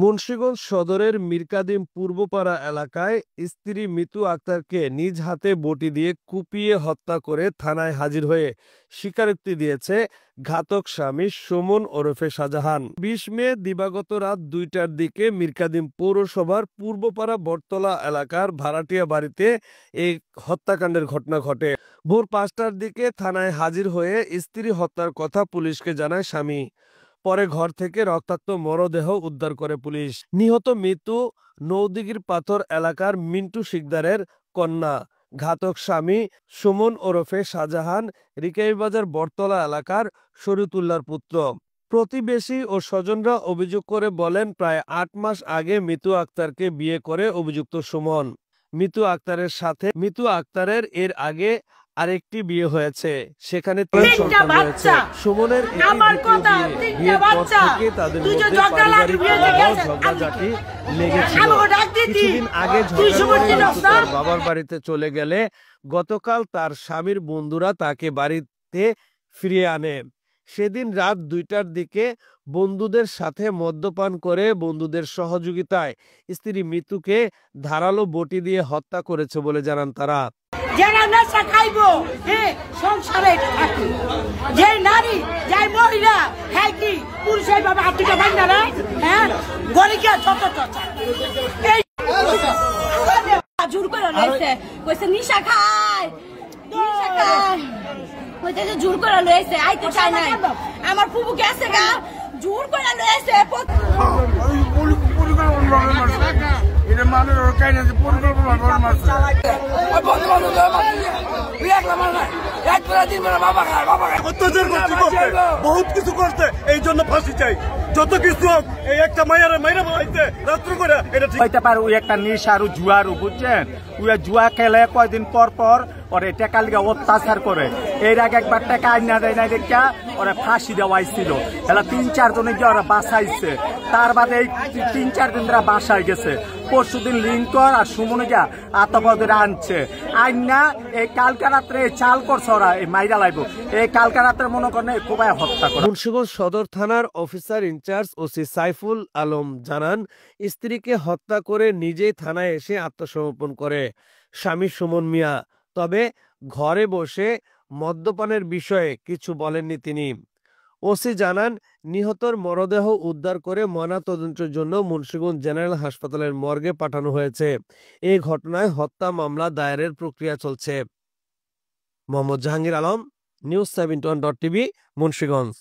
মুন্সিগঞ্জ সদরের মিরকাদিম পূর্বপাড়া এলাকায় স্ত্রী মিতু আক্তারকে নিজ হাতে বটি দিয়ে কুপিয়ে হত্যা করে থানায় হাজির হয়ে স্বীকারোক্তি দিয়েছে ঘাতক স্বামী সুমন ওরফে শাহজাহান। ২০ মে দিবাগত রাত ২টার দিকে মিরকাদিম পৌরসভার পূর্বপাড়া বটতলা এলাকার ভাড়াটিয়া বাড়িতে এই হত্যাকাণ্ডের ঘটনা ঘটে। ভোর ৫টার দিকে থানায় হাজির হয়ে স্ত্রী হত্যার কথা পুলিশকে জানায় স্বামী। পরে ঘর থেকে রক্তাক্ত মরদেহ উদ্ধার করে পুলিশ। নিহত মিতু নৌদিঘির পাথর এলাকার মিন্টু শিকদারের কন্যা। ঘাতক স্বামী সুমন ওরফে শাহজাহান রিকাইবাজার বটতলা এলাকার শরীয়তুল্লাহর পুত্র। প্রতিবেশী ও স্বজনরা অভিযোগ করে বলেন, প্রায় ৮ মাস আগে মিতু আক্তারকে বিয়ে করে অভিযুক্ত সুমন। মিতু আক্তারের এর আগে আরেকটি বিয়ে হয়েছে, সেখানে ৩ সন্তান রয়েছে। সুমনের তাদের মধ্যে পারিবারিক ঝগড়াঝাটি লেগেছিল। কিছুদিন আগে তার বাবার বাড়িতে চলে গেলে গতকাল তার স্বামীর বন্ধুরা তাকে বাড়িতে ফিরিয়ে আনে। সেদিন রাত ২টার দিকে বন্ধুদের সাথে মদ্যপান করে বন্ধুদের সহযোগিতায় স্ত্রী মিতুকে ধারালো বটি দিয়ে হত্যা করেছে বলে জানান তারা। যারা নেশা খাইবো সংসারে থাকি, যে নারী যে মহিলা হ্যাঁ কি পুরুষের বাবা হাতিটা ভাই না রে, হ্যাঁ গরিকে ছোট জোর করে লইছে, কইছে নিশা খায় কইতে যে জোর করে লইছে, আইতে চাই নাই। আমার ফুবু গেছে গা, জোর করে লইছে। বহুত কিছু করতে, এই জন্য ফাঁসি চাই। যত কিছু হোক, এই একটা মায়ের মাইরা বলাইতে রাত্র করে এটা ঠিক হইতে পারে। ওই একটা নেশারু জুয়ারু, বুঝছেন? ওই জুয়া খেলে কয়দিন পর পর ওরে টাকা লিগা অত্যাচার করে। এর আগে একবার টাকা আইনা দেয় নাই দেখা ওরা ফাঁসি দেওয়াইছিল। এলা ৩-৪ জনে গিয়ে ওরা বাসাইছে। তার বাদে এই ৩-৪ দিন ধরে বাসায় গেছে। পরশুদিন লিঙ্কর আর সুমনে গিয়া আতঙ্কদের আনছে আইনা। এই কালকা রাত্রে চাল করছে ওরা, এই মাইরা লাইব। এই কালকা রাত্রে মনে করেন খুবই হত্যা করে। মুন্সিগঞ্জ সদর থানার officer in charge OC Saiful Alam জানান, স্ত্রীকে হত্যা করে নিজেই থানায় এসে আত্মসমর্পণ করে স্বামী সুমন মিয়া। তবে ঘরে বসে মদ্যপানের বিষয়ে কিছু বলেননি তিনি। ওসি জানান, নিহতর মরদেহ উদ্ধার করে ময়নাতদন্তের জন্য মুন্সিগঞ্জ জেনারেল হাসপাতালের মর্গে পাঠানো হয়েছে। এই ঘটনায় হত্যা মামলা দায়েরের প্রক্রিয়া চলছে। Mohammad Jahangir Alam, news 71.tv, Munshiganj.